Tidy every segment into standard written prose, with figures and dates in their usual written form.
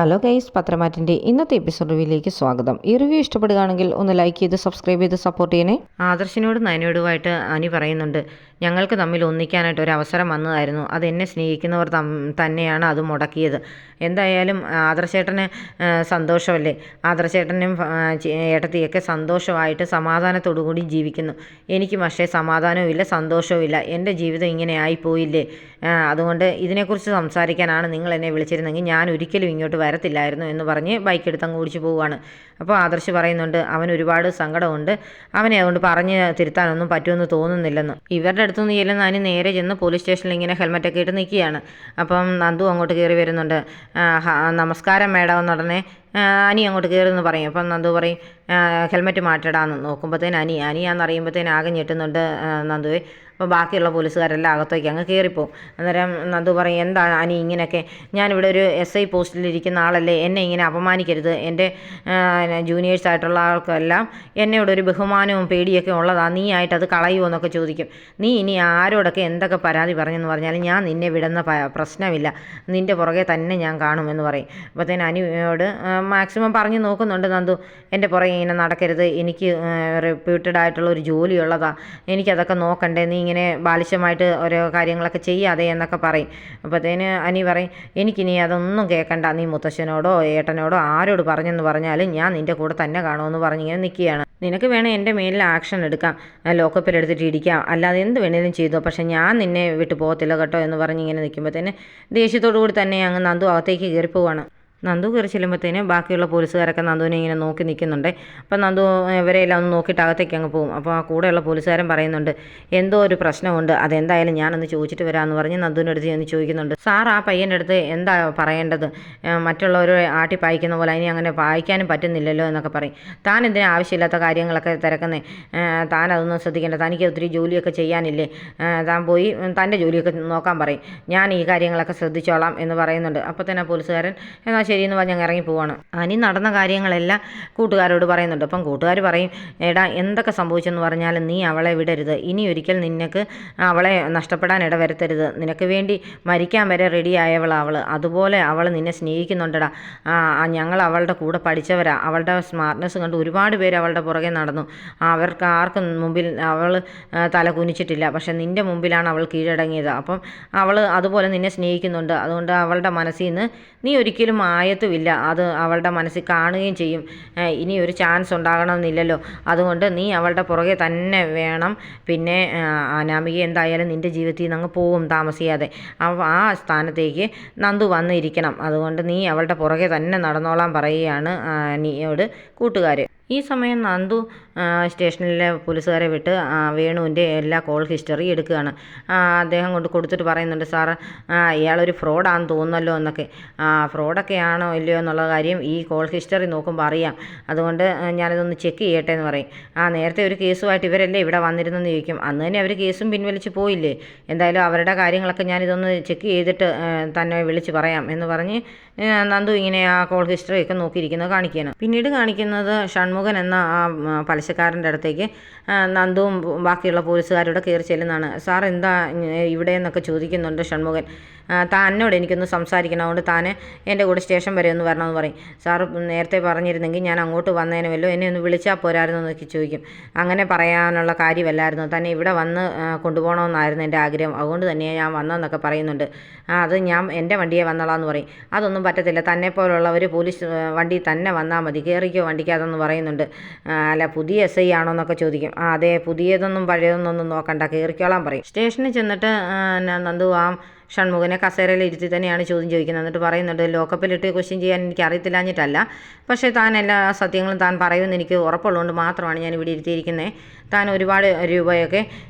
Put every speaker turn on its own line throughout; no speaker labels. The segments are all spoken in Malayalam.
ഹലോ ഗൈസ്, പത്രമാറ്റിൻ്റെ ഇന്നത്തെ എപ്പിസോഡ് റിവ്യൂയിലേക്ക് സ്വാഗതം. ഈ റിവ്യൂ ഇഷ്ടപ്പെടുകയാണെങ്കിൽ ഒന്ന് ലൈക്ക് ചെയ്ത് സബ്സ്ക്രൈബ് ചെയ്ത് സപ്പോർട്ട് ചെയ്യണേ. ആദർശിനോടും നയനയോടുമായിട്ട് അനി പറയുന്നുണ്ട്, ഞങ്ങൾക്ക് തമ്മിൽ ഒന്നിക്കാനായിട്ട് ഒരു അവസരം വന്നതായിരുന്നു. അത് എന്നെ സ്നേഹിക്കുന്നവർ തന്നെയാണ് അത് മുടക്കിയത്. എന്തായാലും ആദർശേട്ടന് സന്തോഷമല്ലേ? ആദർശേട്ടനും ഏട്ടത്തിയൊക്കെ സന്തോഷമായിട്ട് സമാധാനത്തോടു കൂടി ജീവിക്കുന്നു. എനിക്ക് പക്ഷേ സമാധാനവും ഇല്ല, സന്തോഷവും ഇല്ല. എൻ്റെ ജീവിതം ഇങ്ങനെ ആയിപ്പോയില്ലേ? അതുകൊണ്ട് ഇതിനെക്കുറിച്ച് സംസാരിക്കാനാണ് നിങ്ങൾ എന്നെ വിളിച്ചിരുന്നെങ്കിൽ ഞാൻ ഒരിക്കലും ഇങ്ങോട്ട് വരത്തില്ലായിരുന്നു എന്ന് പറഞ്ഞ് ബൈക്ക് എടുത്ത് അങ്ങ് ഓടിച്ചു പോവുകയാണ്. അപ്പോൾ ആദർശ് പറയുന്നുണ്ട്, അവൻ ഒരുപാട് സങ്കടമുണ്ട്, അവനെ അതുകൊണ്ട് പറഞ്ഞ് തിരുത്താനൊന്നും പറ്റുമെന്ന് തോന്നുന്നില്ലെന്ന്. ഇവരുടെ അടുത്തുനിന്ന് ചെല്ലുന്ന അതിന് നേരെ ചെന്ന് പോലീസ് സ്റ്റേഷനിൽ ഇങ്ങനെ ഹെൽമെറ്റൊക്കെ ഇട്ട് നിൽക്കുകയാണ്. അപ്പം നന്ദു അങ്ങോട്ട് കയറി വരുന്നുണ്ട്. നമസ്കാരം മേഡം എന്നുടനെ അനി അങ്ങോട്ട് കയറുമെന്ന് പറയും. അപ്പം നന്ദു പറയും, ഹെൽമെറ്റ് മാറ്റടാന്ന്. നോക്കുമ്പോഴത്തേന് അനിയാണെന്നറിയുമ്പോഴത്തേന് ആകെ ഞെട്ടുന്നുണ്ട് നന്ദുവെ. അപ്പോൾ ബാക്കിയുള്ള പോലീസുകാരെല്ലാം അകത്തേക്ക് അങ്ങ് കയറിപ്പോവും. അന്നേരം നന്ദു പറയും, എന്താ അനി ഇങ്ങനെയൊക്കെ? ഞാനിവിടെ ഒരു SI പോസ്റ്റിലിരിക്കുന്ന ആളല്ലേ, എന്നെ ഇങ്ങനെ അപമാനിക്കരുത്. എൻ്റെ ജൂനിയേഴ്സായിട്ടുള്ള ആൾക്കെല്ലാം എന്നോട് ഒരു ബഹുമാനവും പേടിയൊക്കെ ഉള്ളതാണ്, നീ ആയിട്ട് അത് കളയുമോ എന്നൊക്കെ ചോദിക്കും. നീ ഇനി ആരോടൊക്കെ എന്തൊക്കെ പരാതി പറഞ്ഞെന്ന് പറഞ്ഞാലും ഞാൻ നിന്നെ വിടുന്ന പ്രശ്നമില്ല, നിൻ്റെ പുറകെ തന്നെ ഞാൻ കാണുമെന്ന് പറയും. അപ്പോഴത്തേന് അനിയോട് മാക്സിമം പറഞ്ഞു നോക്കുന്നുണ്ട് നന്ദു, എൻ്റെ പുറകെ ഇങ്ങനെ നടക്കരുത്, എനിക്ക് റെപ്യൂട്ടഡ് ആയിട്ടുള്ള ഒരു ജോലിയുള്ളതാണ്, എനിക്കതൊക്കെ നോക്കണ്ടേ, നീ ഇങ്ങനെ ബാലിശമായിട്ട് ഓരോ കാര്യങ്ങളൊക്കെ ചെയ്യാതെ എന്നൊക്കെ പറയും. അപ്പോഴത്തേന് അനി പറയും, എനിക്കിനി അതൊന്നും കേൾക്കണ്ട, നീ മുത്തശ്ശനോടോ ഏട്ടനോടോ ആരോട് പറഞ്ഞെന്ന് പറഞ്ഞാലും ഞാൻ നിൻ്റെ കൂടെ തന്നെ കാണുമെന്ന് പറഞ്ഞിങ്ങനെ നിൽക്കുകയാണ്. നിനക്ക് വേണേൽ എൻ്റെ മേലിൽ ആക്ഷൻ എടുക്കാം, ലോക്കപ്പിലെടുത്തിട്ട് ഇടിക്കാം, അല്ലാതെ എന്ത് വേണേലും ചെയ്തോ, പക്ഷേ ഞാൻ നിന്നെ വിട്ടു പോകത്തില്ല കേട്ടോ എന്ന് പറഞ്ഞിങ്ങനെ നിൽക്കുമ്പോഴത്തേന് ദേഷ്യത്തോടു കൂടി തന്നെ അങ്ങ് നന്ദു അകത്തേക്ക് കയറിപ്പോവാണ്. നന്ദു കയറി ചെല്ലുമ്പോഴത്തേന് ബാക്കിയുള്ള പോലീസുകാരൊക്കെ നന്ദുവിനെ ഇങ്ങനെ നോക്കി നിൽക്കുന്നുണ്ട്. അപ്പം നന്ദു ഇവരെല്ലാം ഒന്ന് നോക്കിയിട്ട് അകത്തേക്ക് അങ്ങ് പോകും. അപ്പോൾ ആ കൂടെയുള്ള പോലീസുകാരൻ പറയുന്നുണ്ട്, എന്തോ ഒരു പ്രശ്നമുണ്ട്, അതെന്തായാലും ഞാനൊന്ന് ചോദിച്ചിട്ട് വരാമെന്ന് പറഞ്ഞ് നന്ദുവിൻ്റെ അടുത്ത് ചെന്ന് ചോദിക്കുന്നുണ്ട്. സാർ ആ പയ്യൻ്റെ അടുത്ത് എന്താ പറയേണ്ടത്? മറ്റുള്ളവർ ആട്ടി പായിക്കുന്ന പോലെ അതിനെ അങ്ങനെ പായിക്കാനും പറ്റുന്നില്ലല്ലോ എന്നൊക്കെ പറയും. താൻ എന്തിനാ ആവശ്യമില്ലാത്ത കാര്യങ്ങളൊക്കെ തിരക്കുന്നേ? താൻ അതൊന്നും ശ്രദ്ധിക്കേണ്ട, തനിക്ക് ഒത്തിരി ജോലിയൊക്കെ ചെയ്യാനില്ലേ? താൻ പോയി തൻ്റെ ജോലിയൊക്കെ നോക്കാൻ പറയും, ഞാൻ ഈ കാര്യങ്ങളൊക്കെ ശ്രദ്ധിച്ചോളാം എന്ന് പറയുന്നുണ്ട്. അപ്പോൾ തന്നെ പോലീസുകാരൻ എന്നാൽ ശരിയെന്ന് പറഞ്ഞ് അങ്ങ് ഇറങ്ങി പോവാണ്. അനി നടന്ന കാര്യങ്ങളെല്ലാം കൂട്ടുകാരോട് പറയുന്നുണ്ട്. അപ്പം കൂട്ടുകാർ പറയും, എടാ എന്തൊക്കെ സംഭവിച്ചെന്ന് പറഞ്ഞാലും നീ അവളെ വിടരുത്, ഇനി ഒരിക്കൽ നിനക്ക് അവളെ നഷ്ടപ്പെടാൻ ഇടവരുത്തരുത്, നിനക്ക് വേണ്ടി മരിക്കാൻ വരെ റെഡിയായവളാണ് അവൾ, അതുപോലെ അവൾ നിന്നെ സ്നേഹിക്കുന്നുണ്ടടാ. ഞങ്ങൾ അവളുടെ കൂടെ പഠിച്ചവരാ, അവളുടെ സ്മാർട്ട്നെസ് കണ്ട് ഒരുപാട് പേര് അവളുടെ പുറകെ നടന്നു, അവർക്ക് ആർക്കും മുമ്പിൽ അവൾ തല കുനിച്ചിട്ടില്ല, പക്ഷെ നിൻ്റെ മുമ്പിലാണ് അവൾ കീഴടങ്ങിയത്. അപ്പം അവൾ അതുപോലെ നിന്നെ സ്നേഹിക്കുന്നുണ്ട്, അതുകൊണ്ട് അവളുടെ മനസ്സിൽ നിന്ന് നീ ഒരിക്കലും ആയത്തുമില്ല, അത് അവളുടെ മനസ്സിൽ കാണുകയും ചെയ്യും. ഇനി ഒരു ചാൻസ് ഉണ്ടാകണമെന്നില്ലല്ലോ, അതുകൊണ്ട് നീ അവളുടെ പുറകെ തന്നെ വേണം. പിന്നെ അനാമിക എന്തായാലും നിൻ്റെ ജീവിതത്തിൽ നിന്ന് അങ്ങ് പോവും താമസിയാതെ, ആ സ്ഥാനത്തേക്ക് നന്ദു വന്നിരിക്കണം, അതുകൊണ്ട് നീ അവളുടെ പുറകെ തന്നെ നടന്നോളാൻ പറയുകയാണ് നീയോട് കൂട്ടുകാർ. ഈ സമയം നന്ദു സ്റ്റേഷനിലെ പോലീസുകാരെ വിട്ട് വേണുവിൻ്റെ എല്ലാ കോൾ ഹിസ്റ്ററി എടുക്കുകയാണ്. അദ്ദേഹം കൊണ്ട് കൊടുത്തിട്ട് പറയുന്നുണ്ട്, സാർ ഇയാളൊരു ഫ്രോഡാണെന്ന് തോന്നുന്നല്ലോ എന്നൊക്കെ. ഫ്രോഡൊക്കെ ആണോ ഇല്ലയോ എന്നുള്ള കാര്യം ഈ കോൾ ഹിസ്റ്ററി നോക്കുമ്പോൾ അറിയാം, അതുകൊണ്ട് ഞാനിതൊന്ന് ചെക്ക് ചെയ്യട്ടെ എന്ന് പറയും. നേരത്തെ ഒരു കേസുമായിട്ട് ഇവരല്ലേ ഇവിടെ വന്നിരുന്നെന്ന് ചോദിക്കും. അന്ന് തന്നെ അവർ കേസും പിൻവലിച്ച് പോയില്ലേ, എന്തായാലും അവരുടെ കാര്യങ്ങളൊക്കെ ഞാനിതൊന്ന് ചെക്ക് ചെയ്തിട്ട് തന്നെ വിളിച്ച് പറയാം എന്ന് പറഞ്ഞ് നന്ദു ഇങ്ങനെ ആ കോൾ ഹിസ്റ്ററിയൊക്കെ നോക്കിയിരിക്കുന്നത് കാണിക്കുകയാണ്. പിന്നീട് കാണിക്കുന്നത് ഷൺമുഖൻ എന്ന ആ പലിശക്കാരൻ്റെ അടുത്തേക്ക് നന്ദുവും ബാക്കിയുള്ള പോലീസുകാരോട് കയറി ചെല്ലുന്നതാണ്. സാർ എന്താ ഇവിടെ എന്നൊക്കെ ചോദിക്കുന്നുണ്ട് ഷൺമുഖൻ. എന്നോട് എനിക്കൊന്ന് സംസാരിക്കണം, അതുകൊണ്ട് താൻ എൻ്റെ കൂടെ സ്റ്റേഷൻ വരെ ഒന്ന് വരണമെന്ന് പറയും. സാർ നേരത്തെ പറഞ്ഞിരുന്നെങ്കിൽ ഞാൻ അങ്ങോട്ട് വന്നേനുമല്ലോ, എന്നെ ഒന്ന് വിളിച്ചാൽ പോരായിരുന്നു എന്നൊക്കെ ചോദിക്കും. അങ്ങനെ പറയാനുള്ള കാര്യമല്ലായിരുന്നു, തന്നെ ഇവിടെ വന്ന് കൊണ്ടുപോകണമെന്നായിരുന്നു എൻ്റെ ആഗ്രഹം, അതുകൊണ്ട് തന്നെയാണ് ഞാൻ വന്നതെന്നൊക്കെ പറയുന്നുണ്ട്. അത് ഞാൻ എൻ്റെ വണ്ടിയെ വന്നോളാന്ന് പറയും. അതൊന്നും പറ്റത്തില്ല, തന്നെ പോലുള്ളവർ പോലീസ് വണ്ടി തന്നെ വന്നാൽ മതി, കയറിക്കോ വണ്ടിക്കകത്തെന്ന് പറയുന്നുണ്ട്. അല്ല പുതിയ SI ആണോ എന്നൊക്കെ ചോദിക്കും. അതെ, പുതിയതൊന്നും പഴയതൊന്നും നോക്കണ്ട, കയറിക്കോളാൻ പറയും. സ്റ്റേഷനിൽ ചെന്നിട്ട് നന്ദു ഷൺമുഖനെ കസേരയിൽ ഇരുത്തി തന്നെയാണ് ചോദ്യം ചോദിക്കുന്നത്. എന്നിട്ട് പറയുന്നുണ്ട്, ലോക്കപ്പിലിട്ട് ക്വസ്റ്റ്യൻ ചെയ്യാൻ എനിക്ക് അറിയത്തില്ലാഞ്ഞിട്ടല്ല, പക്ഷേ താൻ എല്ലാ സത്യങ്ങളും താൻ പറയുമെന്ന് എനിക്ക് ഉറപ്പുള്ളതുകൊണ്ട് മാത്രമാണ് ഞാൻ ഇവിടെ ഇരുത്തിയിരിക്കുന്നത്. താൻ ഒരുപാട് രൂപയൊക്കെ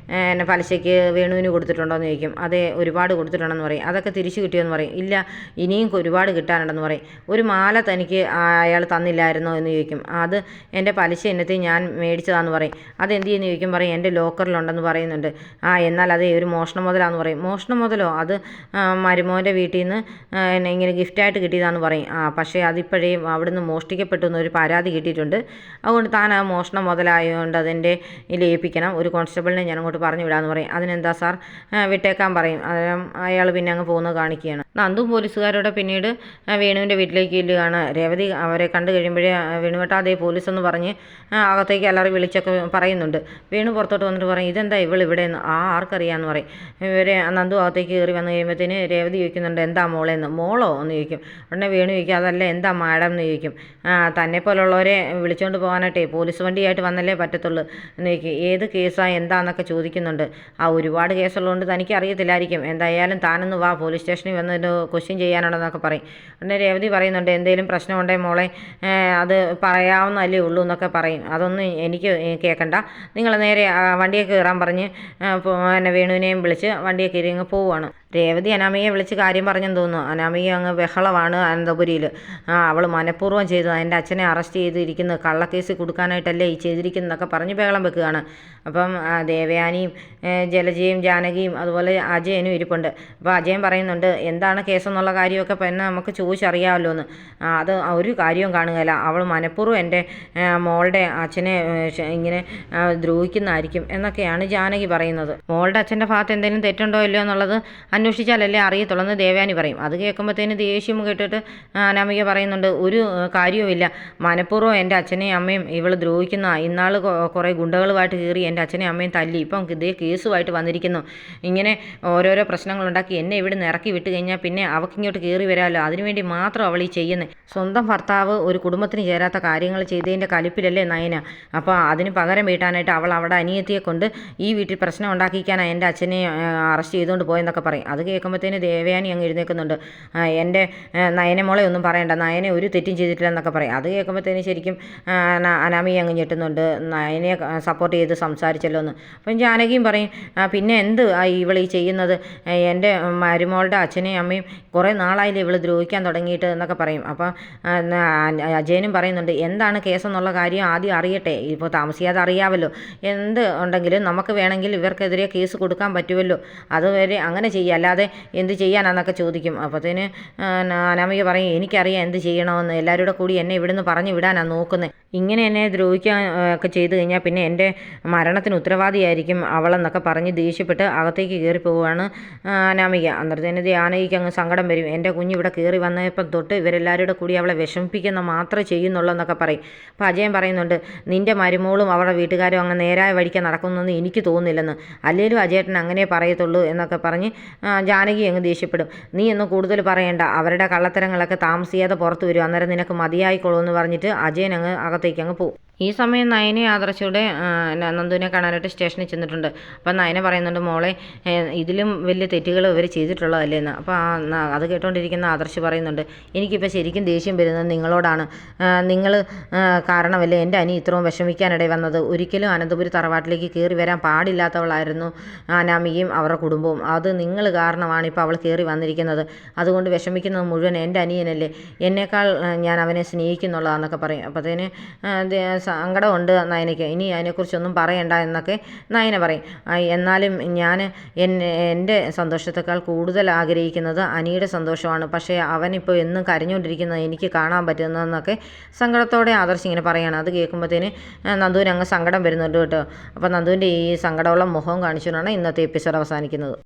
എന്നെ പലിശയ്ക്ക് വേണുവിന് കൊടുത്തിട്ടുണ്ടോ എന്ന് ചോദിക്കും. അതെ, ഒരുപാട് കൊടുത്തിട്ടുണ്ടെന്ന് പറയും. അതൊക്കെ തിരിച്ചു കിട്ടിയോന്ന് പറയും. ഇല്ല, ഇനിയും ഒരുപാട് കിട്ടാനുണ്ടെന്ന് പറയും. ഒരു മാല തനിക്ക് അയാൾ തന്നില്ലായിരുന്നോ എന്ന് ചോദിക്കും. അത് എൻ്റെ പലിശ ഇനത്തിൽ ഞാൻ മേടിച്ചതാണെന്ന് പറയും. അതെന്ത് ചെയ്യുന്നു ചോദിക്കും. പറയും എൻ്റെ ലോക്കറിലുണ്ടെന്ന് പറയുന്നുണ്ട്. എന്നാൽ അതേ ഒരു മോഷണ മുതലാന്ന് പറയും. മോഷണ മുതലോ? അത് മരുമോൻ്റെ വീട്ടിൽ നിന്ന് ഇങ്ങനെ ഗിഫ്റ്റായിട്ട് കിട്ടിയതാണെന്ന് പറയും. പക്ഷേ അതിപ്പോഴേ അവിടുന്ന് മോഷ്ടിക്കപ്പെട്ടു എന്നൊരു പരാതി കിട്ടിയിട്ടുണ്ട്. അതുകൊണ്ട് താൻ ആ മോഷണം മുതലായതുകൊണ്ട് അതിൻ്റെ ഏൽപ്പിക്കണം, ഒരു കോൺസ്റ്റബിളിനെ ഞാൻ അങ്ങോട്ട് പറഞ്ഞു വിടാമെന്ന് പറയും. അതിനെന്താ സാർ, വിട്ടേക്കാൻ പറയും. അയാൾ പിന്നെ അങ്ങ് പോകുന്നത് കാണിക്കുകയാണ്. നന്ദും പോലീസുകാരോടെ പിന്നീട് വേണുവിൻ്റെ വീട്ടിലേക്ക് ചെല്ലുകയാണ്. രേവതി അവരെ കണ്ടു കഴിയുമ്പോഴേ വേണുവേട്ടാ അതേ പോലീസെന്ന് പറഞ്ഞ് അകത്തേക്ക് അലറി വിളിച്ചൊക്കെ പറയുന്നുണ്ട്. വേണു പുറത്തോട്ട് വന്നിട്ട് പറയും, ഇതെന്താ ഇവിടെ നിന്ന് ആർക്കറിയാമെന്ന് പറയും. ഇവരെ നന്ദു അകത്തേക്ക് കയറി വന്നു കഴിയുമ്പോഴത്തേന് രേവതി ചോദിക്കുന്നുണ്ട്, എന്താ മോളെന്ന്. മോളോ എന്ന് ചോദിക്കും. ഉടനെ വേണു ചോദിക്കും, അതല്ല എന്താ മാഡം എന്ന് ചോദിക്കും. തന്നെ പോലുള്ളവരെ വിളിച്ചുകൊണ്ട് പോകാനായിട്ടേ പോലീസ് വണ്ടിയായിട്ട് വന്നല്ലേ പറ്റത്തുള്ളൂ എന്ന് ചോദിക്കും. ഏത് കേസാണ് എന്താണെന്നൊക്കെ ചോദിക്കുന്നുണ്ട്. ഒരുപാട് കേസുള്ളതുകൊണ്ട് തനിക്ക് അറിയത്തില്ലായിരിക്കും, എന്തായാലും താനൊന്ന് വാ, പോലീസ് സ്റ്റേഷനിൽ വന്ന് ക്വസ്റ്റ്യൻ ചെയ്യാനുണ്ടെന്നൊക്കെ പറയും. ഉടനെ രേവതി പറയുന്നുണ്ട്, എന്തെങ്കിലും പ്രശ്നമുണ്ടെങ്കിൽ മോളെ അത് പറയാവുന്നതല്ലേ ഉള്ളൂ എന്നൊക്കെ പറയും. അതൊന്നും എനിക്ക് കേൾക്കണ്ട, നിങ്ങൾ നേരെ വണ്ടിയെ കയറാൻ പറഞ്ഞ് പിന്നെ വേണുവിനെയും വിളിച്ച് വണ്ടിയെ കയറി അങ്ങ് പോവുകയാണ്. രേവതി അനാമികയെ വിളിച്ച് കാര്യം പറഞ്ഞെന്ന് തോന്നുന്നു. അനാമിക അങ്ങ് ബഹളമാണ് അനന്തപുരിയിൽ. അവൾ മനഃപൂർവ്വം ചെയ്തത്, എൻ്റെ അച്ഛനെ അറസ്റ്റ് ചെയ്തിരിക്കുന്നത് കള്ളക്കേസ് കൊടുക്കാനായിട്ടല്ലേ ഈ ചെയ്തിരിക്കുന്നതൊക്കെ പറഞ്ഞ് ബഹളം വെക്കുകയാണ്. അപ്പം ദേവയാനിയും ജലജയും ജാനകിയും അതുപോലെ അജയനും ഇരിപ്പുണ്ട്. അപ്പോൾ അജയൻ പറയുന്നുണ്ട്, എന്താണ് കേസെന്നുള്ള കാര്യമൊക്കെ പിന്നെ നമുക്ക് ചോദിച്ചറിയാമല്ലോ എന്ന്. അത് ഒരു കാര്യവും കാണുകയില്ല, അവൾ മനഃപൂർവ്വം എൻ്റെ മോളുടെ അച്ഛനെ ഇങ്ങനെ ദ്രോഹിക്കുന്നതായിരിക്കും എന്നൊക്കെയാണ് ജാനകി പറയുന്നത്. മോളുടെ അച്ഛൻ്റെ ഭാഗത്ത് എന്തെങ്കിലും തെറ്റുണ്ടോ ഇല്ലയോ എന്നുള്ളത് അന്വേഷിച്ചാലല്ലേ അറിയത്തുള്ളൂ എന്ന് ദേവയാനി പറയും. അത് കേൾക്കുമ്പോഴത്തേന് ദേഷ്യം കേട്ടിട്ട് അനാമിക പറയുന്നുണ്ട്, ഒരു കാര്യവുമില്ല, മനഃപൂർവ്വം എൻ്റെ അച്ഛനെയും അമ്മയും ഇവൾ ദ്രോഹിക്കുന്ന. ഇന്നാൾ കുറേ ഗുണ്ടകളുമായിട്ട് കയറി എൻ്റെ അച്ഛനെയും അമ്മയും തല്ലി, ഇപ്പം ഇതേ കേസുമായിട്ട് വന്നിരിക്കുന്നു. ഇങ്ങനെ ഓരോരോ പ്രശ്നങ്ങളുണ്ടാക്കി എന്നെ ഇവിടെ നിന്ന് ഇറക്കി വിട്ട് കഴിഞ്ഞാൽ പിന്നെ അവൾക്കിങ്ങോട്ട് കയറി വരാമല്ലോ, അതിനുവേണ്ടി മാത്രം അവൾ ഈ ചെയ്യുന്നത്. സ്വന്തം ഭർത്താവ് ഒരു കുടുംബത്തിന് ചേരാത്ത കാര്യങ്ങൾ ചെയ്തതിൻ്റെ കലിപ്പിലല്ലേ നയന. അപ്പോൾ അതിന് പകരം വീട്ടാനായിട്ട് അവൾ അവിടെ അനിയത്തിയെ കൊണ്ട് ഈ വീട്ടിൽ പ്രശ്നം ഉണ്ടാക്കിക്കാനാണ് എൻ്റെ അച്ഛനെ അറസ്റ്റ് ചെയ്തുകൊണ്ട് പോയെന്നൊക്കെ പറയും. അത് കേൾക്കുമ്പോഴത്തേന് ദേവയാനി അങ്ങ് എഴുന്നേൽക്കുന്നുണ്ട്. എൻ്റെ നയനെ മോളെ ഒന്നും പറയണ്ട, നയനെ ഒരു തെറ്റും ചെയ്തിട്ടില്ല എന്നൊക്കെ പറയും. അത് കേൾക്കുമ്പോഴത്തേന് ശരിക്കും അനാമിക അങ്ങ് ഞെട്ടുന്നുണ്ട്, നയനെ സപ്പോർട്ട് ചെയ്ത് സംസാരിച്ചല്ലോ എന്ന്. അപ്പം ജാനകിയും പറയും, പിന്നെ എന്ത് ഇവൾ ഈ ചെയ്യുന്നത്, എൻ്റെ മരുമോളുടെ അച്ഛനെയും അമ്മയും കുറേ നാളായില്ലേ ഇവൾ ദ്രോഹിക്കാൻ തുടങ്ങിയിട്ട് എന്നൊക്കെ പറയും. അപ്പം അജയനും പറയുന്നുണ്ട്, എന്താണ് കേസെന്നുള്ള കാര്യം ആദ്യം അറിയട്ടെ, ഇപ്പോൾ താമസിയാതെ അറിയാമല്ലോ, എന്ത് ഉണ്ടെങ്കിലും നമുക്ക് വേണമെങ്കിൽ ഇവർക്കെതിരെ കേസ് കൊടുക്കാൻ പറ്റുമല്ലോ, അതുവരെ അങ്ങനെ ചെയ്യുക, അല്ലാതെ എന്ത് ചെയ്യാനാന്നൊക്കെ ചോദിക്കും. അപ്പോഴത്തേന് അനാമിക പറയും, എനിക്കറിയാം എന്ത് ചെയ്യണമെന്ന്, എല്ലാവരും കൂടി എന്നെ ഇവിടുന്ന് പറഞ്ഞു വിടാനാണ് നോക്കുന്നത്. ഇങ്ങനെ എന്നെ ദ്രോഹിക്കാൻ ഒക്കെ ചെയ്തു കഴിഞ്ഞാൽ പിന്നെ എൻ്റെ മരണത്തിന് ഉത്തരവാദിയായിരിക്കും അവളെന്നൊക്കെ പറഞ്ഞ് ദേഷ്യപ്പെട്ട് അകത്തേക്ക് കയറി പോവുകയാണ് അനാമിക. അന്നേരത്തേന് ജാനകിക്ക് അങ്ങ് സങ്കടം വരും. എൻ്റെ കുഞ്ഞിവിടെ കയറി വന്നപ്പം തൊട്ട് ഇവരെല്ലാവരും കൂടി അവളെ വിഷമിപ്പിക്കുന്ന മാത്രമേ ചെയ്യുന്നുള്ളൂ എന്നൊക്കെ പറയും. അപ്പോൾ അജയൻ പറയുന്നുണ്ട്, നിൻ്റെ മരുമോളും അവരുടെ വീട്ടുകാരും അങ്ങ് നേരായ വഴിക്ക് നടക്കുന്നതെന്ന് എനിക്ക് തോന്നുന്നില്ലെന്ന്, അല്ലേലും അജയേട്ടൻ അങ്ങനെ പറയത്തുള്ളൂ എന്നൊക്കെ പറഞ്ഞ് ജാനകി അങ്ങ് ദേഷ്യപ്പെടും. നീ ഒന്ന് കൂടുതൽ പറയണ്ട, അവരുടെ കള്ളത്തരങ്ങളൊക്കെ താമസിയാതെ പുറത്തു വരും, അന്നേരം നിനക്ക് മതിയായിക്കോളൂ എന്ന് പറഞ്ഞിട്ട് അജയൻ അങ്ങ് അകത്തേക്ക് അങ്ങ് പോകും. ഈ സമയം നയനെ ആദർശയുടെ നന്ദുവിനെ കാണാനായിട്ട് സ്റ്റേഷനിൽ ചെന്നിട്ടുണ്ട്. അപ്പം നയന പറയുന്നുണ്ട്, മോളെ ഇതിലും വലിയ തെറ്റുകൾ ഇവർ ചെയ്തിട്ടുള്ളതല്ലേ എന്ന്. അപ്പോൾ അത് കേട്ടുകൊണ്ടിരിക്കുന്ന ആദർശ് പറയുന്നുണ്ട്, എനിക്കിപ്പോൾ ശരിക്കും ദേഷ്യം വരുന്നത് നിങ്ങളോടാണ്. നിങ്ങൾ കാരണമല്ലേ എൻ്റെ അനി ഇത്രയും വിഷമിക്കാനിടയിൽ വന്നത്. ഒരിക്കലും അനന്തപുരി തറവാട്ടിലേക്ക് കയറി വരാൻ പാടില്ലാത്തവളായിരുന്നു അനാമികയും അവരുടെ കുടുംബവും. അത് നിങ്ങൾ കാരണമാണ് ഇപ്പോൾ അവൾ കയറി വന്നിരിക്കുന്നത്. അതുകൊണ്ട് വിഷമിക്കുന്നത് മുഴുവൻ എൻ്റെ അനിയനല്ലേ, എന്നേക്കാൾ ഞാൻ അവനെ സ്നേഹിക്കുന്നുള്ളതാണെന്നൊക്കെ പറയും. അപ്പോഴത്തേന് സങ്കടമുണ്ട് നയനയ്ക്ക്, ഇനി അതിനെക്കുറിച്ചൊന്നും പറയണ്ട എന്നൊക്കെ നയന പറയും. എന്നാലും ഞാൻ എൻ്റെ സന്തോഷത്തേക്കാൾ കൂടുതൽ ആഗ്രഹിക്കുന്നത് അനിയുടെ സന്തോഷമാണ്. പക്ഷേ അവനിപ്പോൾ എന്നും കരഞ്ഞുകൊണ്ടിരിക്കുന്നത് എനിക്ക് കാണാൻ പറ്റുന്നതെന്നൊക്കെ സങ്കടത്തോടെ ആദർശ് ഇങ്ങനെ പറയുകയാണ്. അത് കേൾക്കുമ്പോഴത്തേന് നന്ദുവിന് അങ്ങ് സങ്കടം വരുന്നുണ്ട് കേട്ടോ. അപ്പോൾ നന്ദുവിൻ്റെ ഈ സങ്കടമുള്ള മുഖം കാണിച്ചുകൊണ്ടാണ് ഇന്നത്തെ എപ്പിസോഡ് അവസാനിക്കുന്നത്.